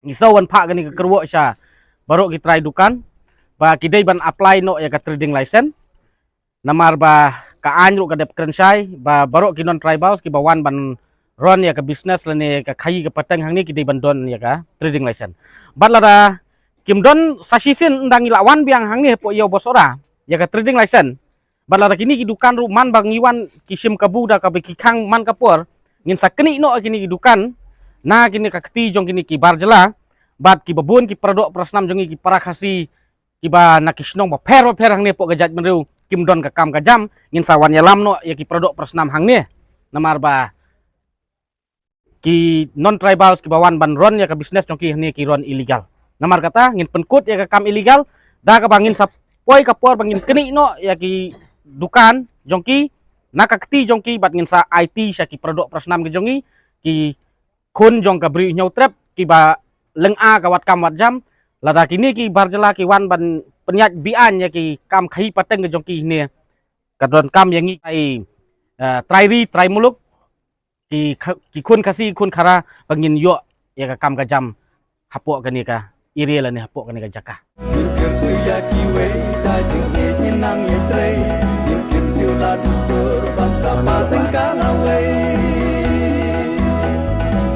Ngisau wan pak gani ke kerwo sya. Baru kita try dukan. Ba kidai ban apply no ya ke trading license. Namar ba ka anru ka dep krensai ba baru ki non tribals ki bawan ban ron ya ke business lene ka khai ke pateng hang ni kidai ban don ya ka trading license. Bat lada kim don sasisin ndang ilawan biang hang ni po yo bosora ya ke trading license. Bat lada kini ki dukan ru man bang iwan kisim kabu da ka be ki khang man kapur ngin sakni no kini ki dukan na kini ka keti jong kini ki barjela bat ki babun ki pradok prasnam jongi ki para khasi ki ba nakisnong ba per hang ni po gajat menru kim don ka kam ka jam ngin sawan ya lam no ya ki pradok prasnam hang ni namar ba ki non tribals ki bawan ban ron ya ka business jong ni ki ron illegal namar kata ngin penkut ya ka kam illegal da ka bangin sa poi ka por bangin keni no ya ki dukan jongki nakakti jongki bat ngin sa IT sa ki pradok prasnam ki jongi ki khun jong ka bri nyau trap ki ba leng a ka wat kam wat jam lada kini ki barjela ki wan ban pyniaid beain ya ki kam khai pateng ke jongki ni ka don kam yang ai try muluk ki khun khasi khun khara bangin yo ya ka kam ka jam hapok ka ni ka iri la ni hapok ka ni ka jaka kyrkhu iaki da jing nang ye trei kyrkhu la dur bangsa pateng kana we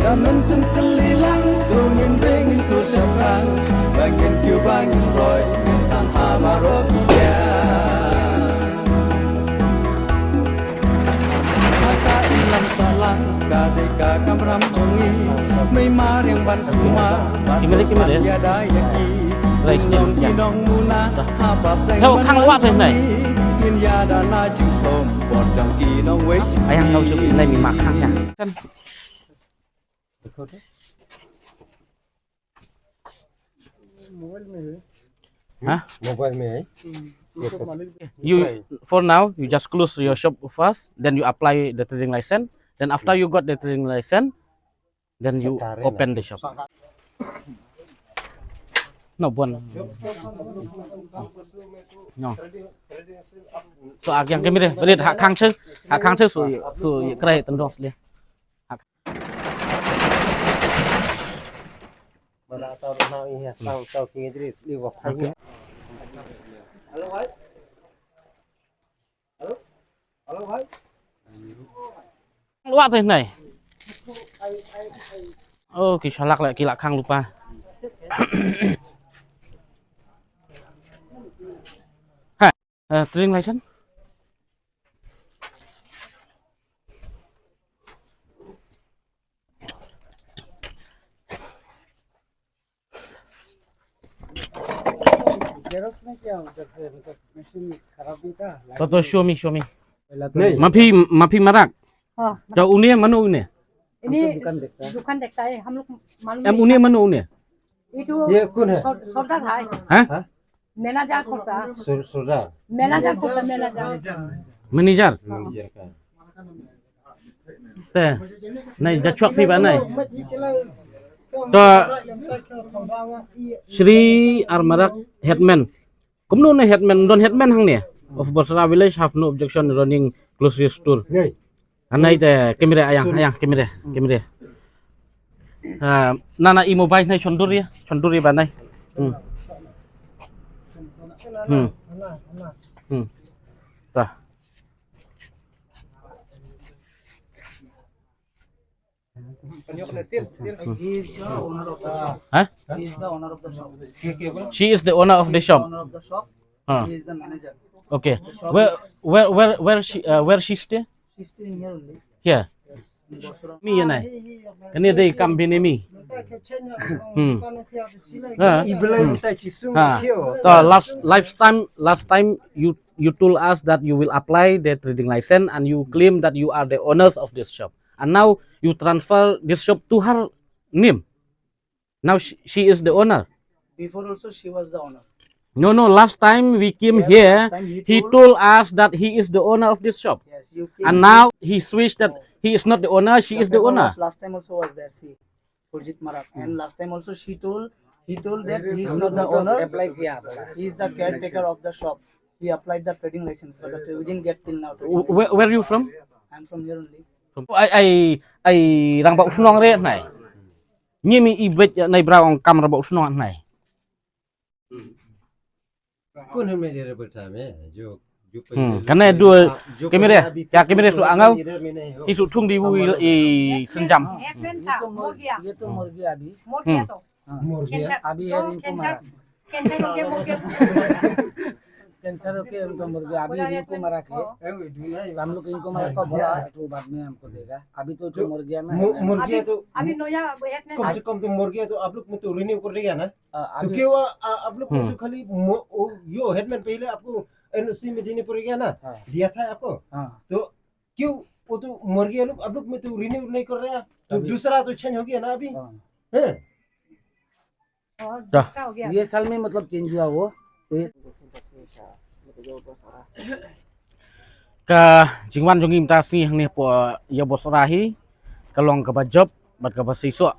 kamen sen kelilang tungin bengin tu sebrang bangin kyu bangin roy san hamaro kia mata ilang salang kadeka kamram jongi mai mar yang ban suma kimere ya dayaki lại theo khăn quá thế này ai ăn đâu chứ này mình mặc khăn nha hả you for now you just close your shop first then you apply the trading license then after you got the trading license then you open the shop. No buồn. No. So yang kami deh, beri hak kang su krai tendong sih. Mana tahu now ini tahu kiri li wa phai. Hello bhai. Hello bhai. Luat thế này. Kỳ salak lại kỳ lạ khang lupa. Trading license. Xerox में क्या होता है मतलब मशीन खराब भी था तो show me माफी मराक तो उन्हें मनो उन्हें ini दुकान देखता है हम लोग मालूम em unia mano unia itu ये कौन है सौदा है hah मैनेजर करता सुरदार मैनेजर करता manager मैनेजर का te này जा chuak phi ba này to Sri Armarak headman cũng luôn là headman don headman hang nè of Basra village have no objection running grocery store anai te kamera ayang kamera nana i mobile này chonduri ba này ta huh? He is the owner of the shop. She is the owner of the shop. He is the manager. Okay. Where she stay? She's staying here only. Here. Mi này. Cái này đây cầm bên mi. So last time you told us that you will apply the trading license and you claim that you are the owners of this shop. And now you transfer this shop to her name. Now she is the owner. Before also she was the owner. No. Last time we came here, he told us that he is the owner of this shop. Yes, you came. And now he switched that he is not the owner, she is the owner. Last time also was there, see, Purjit Marak. And last time also he told that he is not the owner. He is the caretaker of the shop. He applied the trading license, but we didn't get till now. Where are you from? I'm from here only. Ai rang bọc nong re này. nyimi ibet ya nai brau ong kam rabok sno nai Kun hame dia bertame jo karena dua kamera ya kamera su angau isu tung di wi i senjam ये तो मुर्गी अभी Murgia. अभी है इनको मारा कैंसर के उनको मुर्गी अभी इनको मारा के तो हम लोग इनको मारा तो बोला तो बाद में हमको देगा अभी तो जो मुर्गियां ना मुर्गिया तो अभी नया कम से कम तो मुर्गिया तो आप लोग में तो रिन्यू कर रही है ना तो अभी केवल आप लोग को तो खाली यो हेडमैन पहले आपको एनओसी में देने पड़ेगा ना दिया था आपको तो क्यों वो तो मुर्गिया लोग आप लोग में तो रिन्यू नहीं कर रहे हैं तो दूसरा तो चेंज हो गया ना अभी हैं हो गया ये साल में मतलब चेंज हुआ वो तो ये ka jingwan jongi mtasi hang ni po ya bosrahi kalong ka bajob bat ka basiso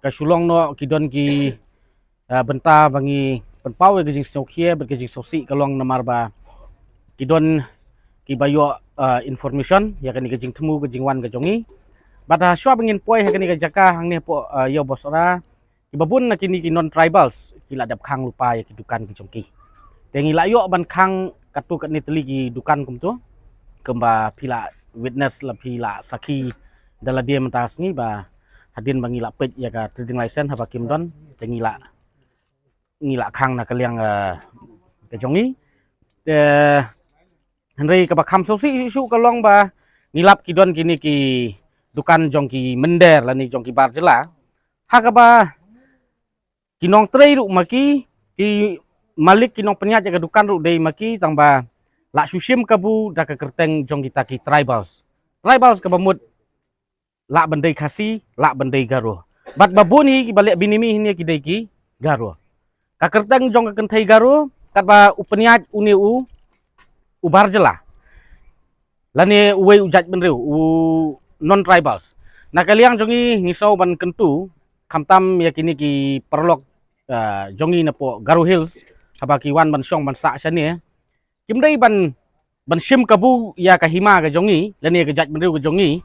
ka sulong no kidon ki bynta bangi penpau ke jing sokhie bat ke jing sosi kalong namar ba kidon ki bayo information ya kan ke jing temu ke jingwan ke jongi bat shwa bangin poi ha kan ke jaka hang ni po ya bosra ki babun na kini ki non tribals ki ladap khang lupa ya ki dukan ki jongki tengi layo ban khang katu kat ni teli ki dukan kum tu kemba pila witness la pila saki dala dia mentas ni ba hadin bangi la pet ya ka trading license ha kim don tengi la ngila khang na kaliang ke jongi henry ka ba kham sosi isu kalong ba ngilap ki don kini ki dukan jong ki mender la ni jong ki bar jela ha ka ba kinong trei ru maki ki malik kinong penyat jaga dukan ru dei maki tangba la susim kabu da ka kerteng jong kita ki tribals ka bamut la bandai khasi la bandai garo bat babuni ki balik binimi ni ki dei ki garo ka kerteng jong ka kentai garo kat ba upeniat uni ubar jela lani uwe ujat benreu u non tribals na kaliang jongi ngisau ban kentu kamtam ya kini ki perlok jongi na po Garo Hills habaki wan ban song ban sa sani kimdai ban sim kabu ya ka hima ka jongi lani ka jat benreu ka jongi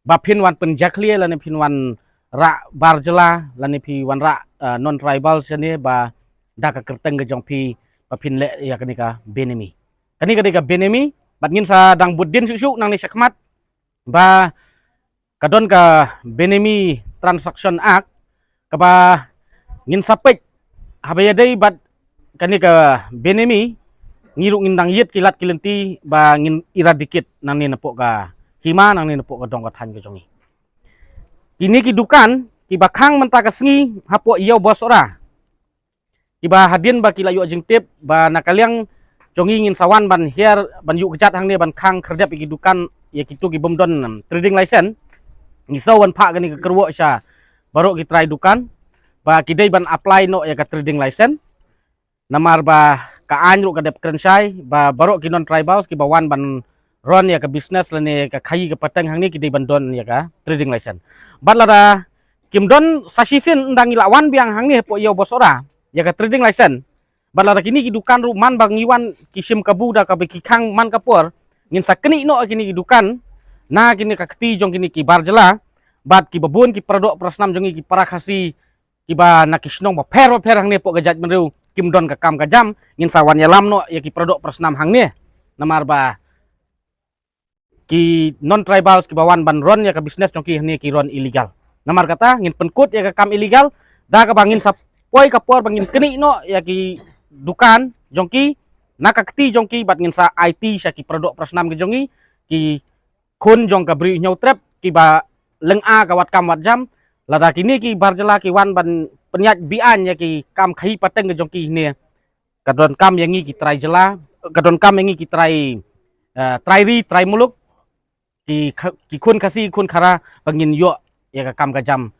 ba phin wan pen jaklie lani phin wan ra barjela lani phi wan ra non tribal sani ba da ka kerteng ka jong phi ba phin le ya kani ka benemi kani ka benemi bat ngin sa dang budin su nang ni sakmat ba kadon ka benemi transaction act kaba ngin sapek habaya dei bat kani ka benemi ngiru ngin dang yet kilat kilenti ba ngin iradikit nang ni napok ka hima nang ni napok ka dong ka than ka jongi kini ki dukan ki bakhang menta ka sngi hapo iyo bos ora ki ba hadin ba kilayo jing tip ba nakaliang jongi ngin sawan ban hier ban yu kejat hang ni ban khang kerdap ki dukan ya kitu ki bomdon trading license ngisau wan pha kani ka kerwo sya baru ki try dukan ba kidai ban apply no ya ka trading license namar ba ka anru ka dep krensai ba baru ki non tribals ki bawan ban ron ya ka business lani ka khai ka pateng hang ni kidai ban don ya ka trading license bat lada kim don sasisin ndang ilawan biang hang ni po yo bosora ya ka trading license bat lada kini ki dukan ru man bang iwan kisim kabu da ka ki khang man kapor ngin sakni no kini ki dukan na kini ka kti jong kini ki barjela bat ki babun ki pradok prasnam jongi ki para khasi ki ba nakisnong ba pher hang ni po gajat menreu kim don ka kam ka jam ngin sawan yalam no ya ki pradok prasnam hang ni namar ba ki non tribals ki bawan ban ron ya ka business jong ki ni ki ron illegal namar kata ngin penkut ya ka kam illegal da ka bangin sa poi kapor bangin keni no ya ki dukan jong ki nakakti jong ki bat ngin sa IT sya ki pradok prasnam ki jongi ki khun jong ka bri nyau trap ki ba leng a ka wat kam wat jam lada kini ki barjela ki wan ban penyat beain ya ki kam khai pateng ke jong ki ni kadon kam yangi ki try jela kadon kam yangi ki try muluk ki khun khasi khun khara bangin yo ya ka kam ka jam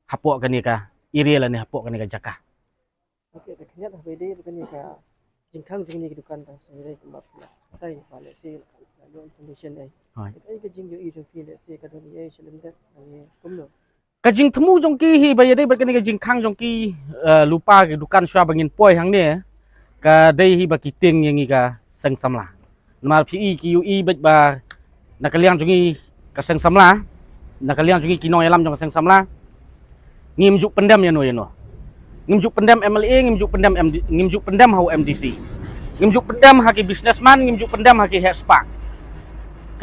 hapok ka ni ka iri la ni hapok ka ni ka jaka oke tak kena dah beda bukan ni ka jingkang jing ni dukan dah sendiri kembap tai balik si ada information dai tai ka jing yo i jo pi le si ka don ye chelam dat ani kumno kajing temu jong ki hi ba yadai ba kani ka jing khang jong ki lupa ki dukan swa bangin poi hang ni ka dei hi ba ki ting yangi ka seng samla mar phi ki yu i ba nakaliang jongi ka seng samla nakaliang jongi kinong yalam jong ka seng samla ngimjuk pendam ya no. Ngimjuk pendam MLA, ngimjuk pendam ngimjuk pendam hau MDC. Ngimjuk pendam haki businessman, ngimjuk pendam haki head spark.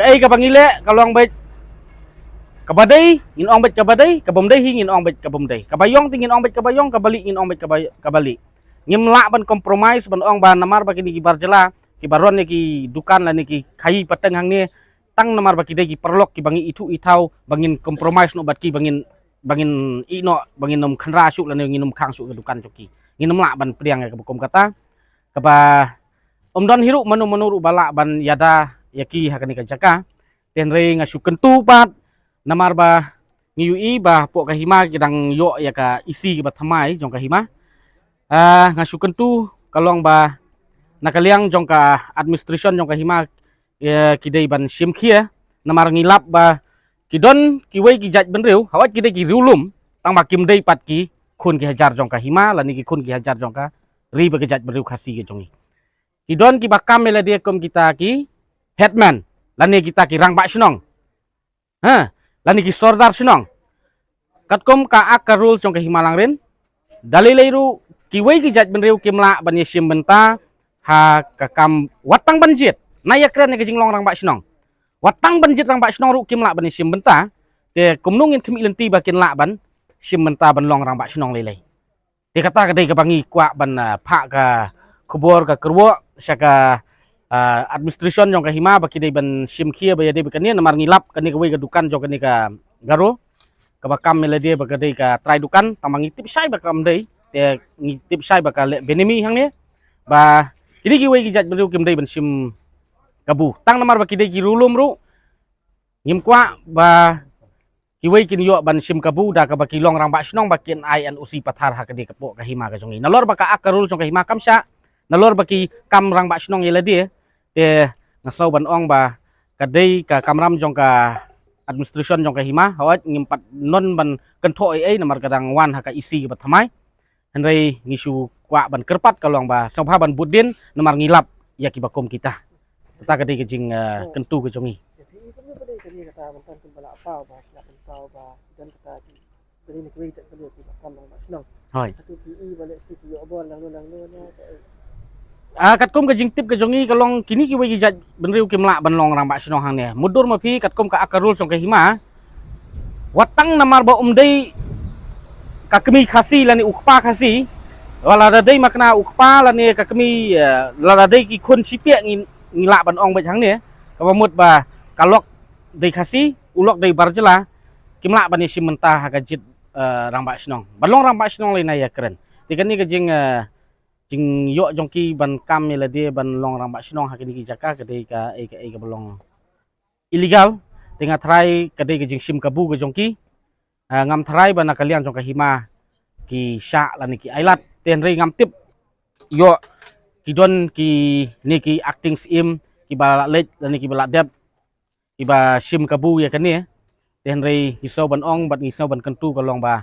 Kai ka bangile kalau ang baik kabadai, ngin ong baik kabadai, kabomdai ngin ong baik kabomdai. Kabayong tingin ong baik kabayong, kabali ngin ong baik kabali. Ngimla ban compromise ban ong ban namar bagi ni kibar jela, kibaron ni ki dukan la ni ki kai pateng hang ni tang namar bagi dai ki perlok ki bangi itu itau bangin compromise no bat ki bangin ino bangin nom khanra su la ni nginom khang su dukan coki. Nginom la ban priang ka bukom kata kaba Om hiru manu bala ban yada yaki hakani ka jaka tenre ngasu kentu pat namar ba ngiyui ba pok kahima kidang yo ya ka isi ba thamai jong kahima ngasu kentu kalong ba nakaliang jong ka administration jong kahima kidai ban simkhia namar ngilap ba kidon kiwei ki jaj benreu hawat kidai ki rulum tang ba kimdei pat ki khun ki hajar jong kahima lani ki khun ki hajar jong ka ri ba ki jaj benreu khasi ke jongi kidon ki bakam mela dia kom kita ki headman lani kita ki rang ba sinong lani ki sordar sinong katkom ka akarul jong ka himalang rin dalilairu kiwei ki jaj benreu kimla ban yesim bynta ha kakam watang banjit naya kren ni jinglong rang ba sinong watang banjit rang ba sinong ru kimla ban yesim bynta te kumnungin kemi lenti ba kin la ban sim bynta ban long rang ba sinong lelei te kata kadai ka bangi kwa ban pha ka kubor ka kerwo syaka administration jong ka hima baki dei ban simkhia ba dei bakani namar ngilap kani ka wei ka dukan jong kani ka garo ka bakam mele dei baka dei ka try dukan tamang ngitip sai bakam dei te ngitip sai baka le benemi hang ni ba kini ki wei ki jaj beriu kim dei ban sim kabu tang namar baki dei ki rulum ru ngim kwa ba ki wei kin yo ban sim kabu da ka baki long rang ba snong bakin ai an usi pathar ha ka dei ka po ka hima ka jongi nalor baka akarul jong ka hima kamsa nalor baki kam rang ba snong yela dia te ngasau ban ong ba kadai ka kamram jong ka administration jong ka hima hawat ngimpat non ban kentho ai namar kadang wan ha ka isi ba thamai henrei ngisu kwa ban kerpat kalong ba sabha ban budin namar ngilap ya ki bakom kita kadai ke jing kentu ke jongi Jadi ini pada kali kata mantan kembala apa ba nak pentau ba dan kata dari ni kuwi cak perlu kita kam ba senang. Hoi. Satu PE balik si yo obon lang lang katkom ka jing tip ka jongi kalong kini ki wei ki jaj benriu ki mla ban long rang ba sinong hang ne mudur ma phi katkom ka akarul jong ka hima watang namar ba umdei ka kemi khasi lani ukpa khasi wala dadai makna ukpa lani ka kemi la dadai ki khun sipia ngila ban ong ba hang ne ka mut ba kalok dei khasi ulok dei barjela ki mla ban sim mentah ka jit rang ba sinong balong rang ba sinong le na ya keren tikani ka jing jing yo jongki ban kam mela dia ban long rang ba sinong hakini ki jaka kadai ka ka belong illegal dengan try kadai ke jing sim kabu ke jongki ngam try ban kalian jong ka hima ki sha lani ki ailat ten rei ngam tip yo ki don ki ni ki acting sim ki bala lej lani ki bala dep ki ba sim kabu ya kani ten rei hisau ban ong bat hisau ban kentu kalong ba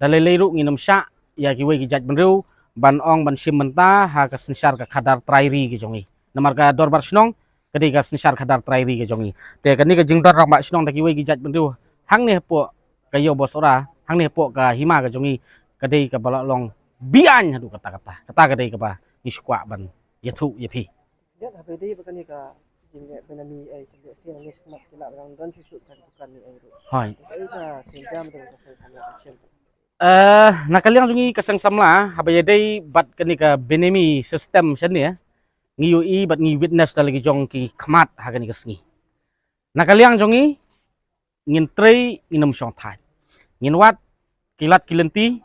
dalai ru nginom sha ya ki wei ki jaj ban reu ban ong ban sim bynta ha ka sensar ka khadar trairi ke jongi namar ka dorbar snong kadi ka sensar khadar trairi ke jongi te kani ka jingdor rak ba snong taki wei ki jaj bendu hang ne po ka yo bosora hang ne po ka hima ka jongi kadi ka bala long bian hadu kata kadi ka ba iskwa ban yathu yepi dia dah bedi bakani ka jing benami ai tidak si nang semak kila rang dan susu kan bukan ni ai ru hoi ai ka senjam dengan kasai sama action nakaliang jungi kasang samla habaya day bat kani ka benemi system siya niya ngiyui bat ngi witness talagi jong ki khamat ha kani kasngi nakaliang jungi ngin trei nginom song thai ngin wat kilat kilenti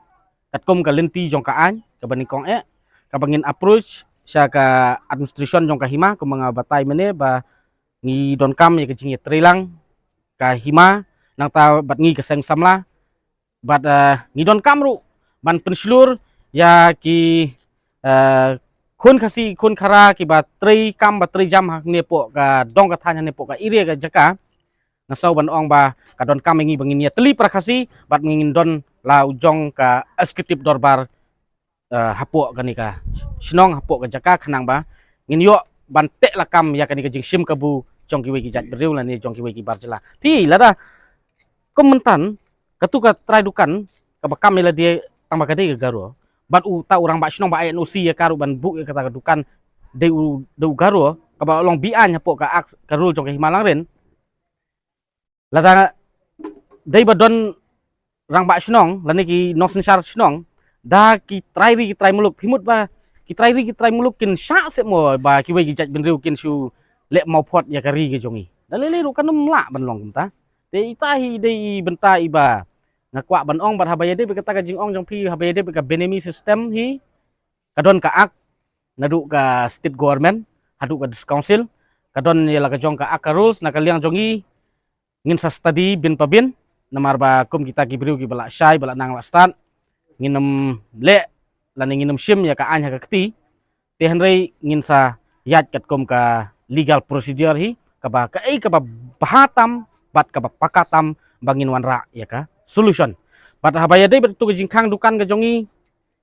katkom ka lenti jong ka an ka bani kong ka bangin approach siya ka administration jong ka hima ko mga batay mene ba ngi don kam ya ka jingi trei lang ka hima nang ta bat ngi kasang samla bat ngidon kamru ban penslur ya ki khun khasi khun khara ki ba 3 kam ba 3 jam hak ne po ka dong ka thanya ne po ka ire ka jaka nasau ban ong ba ka don kam ngi bangin ya teli prakhasi bat ngin don la ujong ka executive dorbar hapo ka ni ka sinong hapo ka jaka khanang ba ngin yo ban te la kam ya ka ni ka jing sim kabu jong ki we ki jat bereu la ni jong ki we ki barjela pi lada komentan katu ka try dukan kabakam ila dia tambah kade garo bat u ta orang ba shnong ba en usi ya karu ban bu ya kata dukan de u garo kaba long bian hapo ka ak karul jong himalang ren lada dei badon rang ba shnong lani ki nosen shar shnong da ki try muluk himut ba ki try muluk kin sha se mo ba ki we ki jaj ben riu kin su le mau pot ya kari ke jongi dalele ru kanum la ban long ta de itahi de bynta iba ngakwa ban ong bat habaya de berkata ka jing ong jong pi habaya de ka benemi system hi kadon ka ak nadu ka state government hadu ka council kadon ya la ka jong ka ak rules na kaliang jongi ngin sa study bin pabin namar ba kum kita ki briu ki bala syai bala nang la stat nginum le lan nginum shim ya ka anya ka kti te henrei ngin sa yat kat kum ka legal procedure hi kaba ka bahatam bat kaba pakatam bangin wanra ya ka solution bat habaya de betu jingkhang dukan ka jongi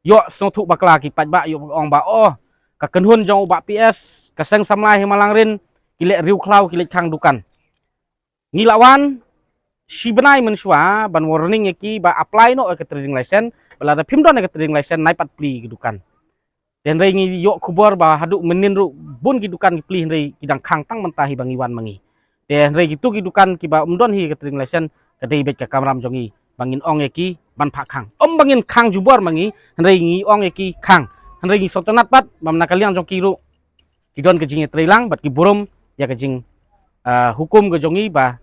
yo sotu bakla ki pat ba yo ong ba oh ka kenhun jong ba ps ka seng samlai himalang rin kilek riu klau kilek chang dukan ngilawan si benai mensua ban warning ki ba apply no ke trading license bala da phimdon ke trading license nai pat pli dukan dan rei ngi yo kubor ba hadu menin ru bun ki dukan ki pli rei kidang khang tang mentahi bangiwan mangi dan rei gitu ki dukan ki ba umdon hi ke trading license ka dei bet ka kamram jongi bangin ong ki ban phak khang bangin khang jubor mangi rei ngi ong ki khang rei ngi sotonat pat bam nakaliang jong ki ru kidon ke jing treilang bat ki burum ya ke jing hukum ke jongi ba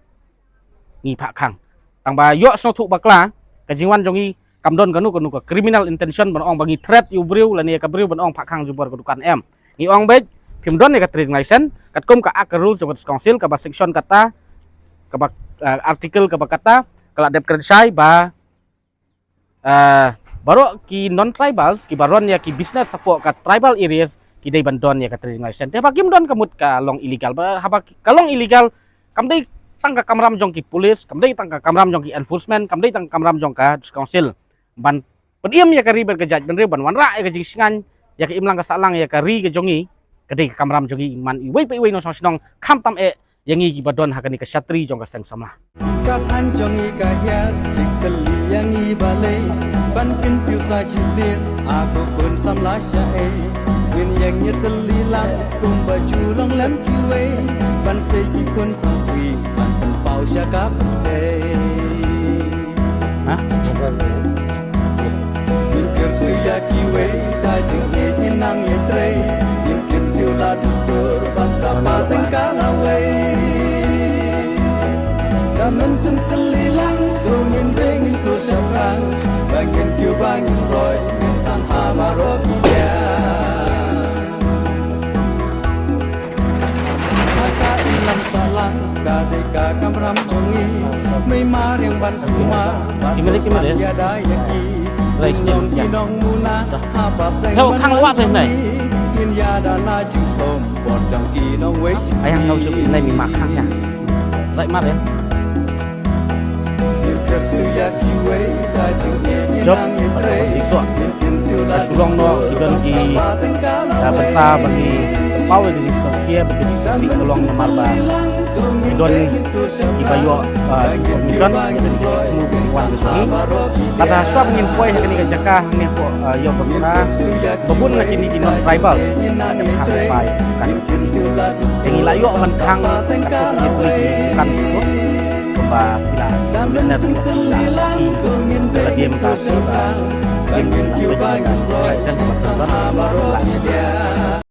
ngi phak khang tang ba yo sotu bakla ka jingwan jongi kamdon kanu ka criminal intention ban ong bangi threat yu briu lani ka briu ban ong phak khang jubor ka dukan em ngi ong bet phimdon ne ka trading license kat kum ka ak rules jong council ka ba section kata ka ba artikel ka ba kata kala dep kerjai ba baroh ki non tribals ki baron ya ki business support ka tribal areas ki dei bandon ya ka trading license te ba kim don kamut ka long illegal ba haba kalong illegal kam dei tangka kamram jong ki police kamdei tangka kamram jong ki enforcement kamdei tangka kamram jong ka council ban pediam ya kari berkejat ben ban wanra ya jing singan ya ke imlang ka salang ya kari ke jongi kadei kamram jongi man iwei pe iwei no song kham tam e yangi ki badon hakani ka syatri jong ka seng samla ka than jongi ka ya chikli yangi balei ban kin piu sa chi sin aku kun samla sha e min yang nyetli lang kum baju long lem kiwe ban sei ki kun khasi ban pen pau sha kap te ha min kyrkhu ya kiwe ta jing ye inang ye tre min kin piu la dur ban sa pa teng kala we kamen sen tli lang tu min bengin tu sha prang bangin kiu bangin roi min san ha maro ki ya salang kadai ka kamram jongi mai mar yang ban suma kimere ya dayaki lai nyong kinong muna ha ba teng theo khang wa thế này kin ya da na jing thom bot jong kinong wei ai hàng nâu chụp này mình mặc khang nha dậy mắt đấy job si suak sulong no ikan ki bynta bagi pau di sokia bagi sisi tolong nomor ba idon ki bayo mission jadi semua bukan besok kata suap ngin poi hakani ka jaka ne ko yo bosra babun na kini non tribals ada hang pai kan yang layo man hang ka kan ko ba pila benar pila kalau dia mengkasih ba dia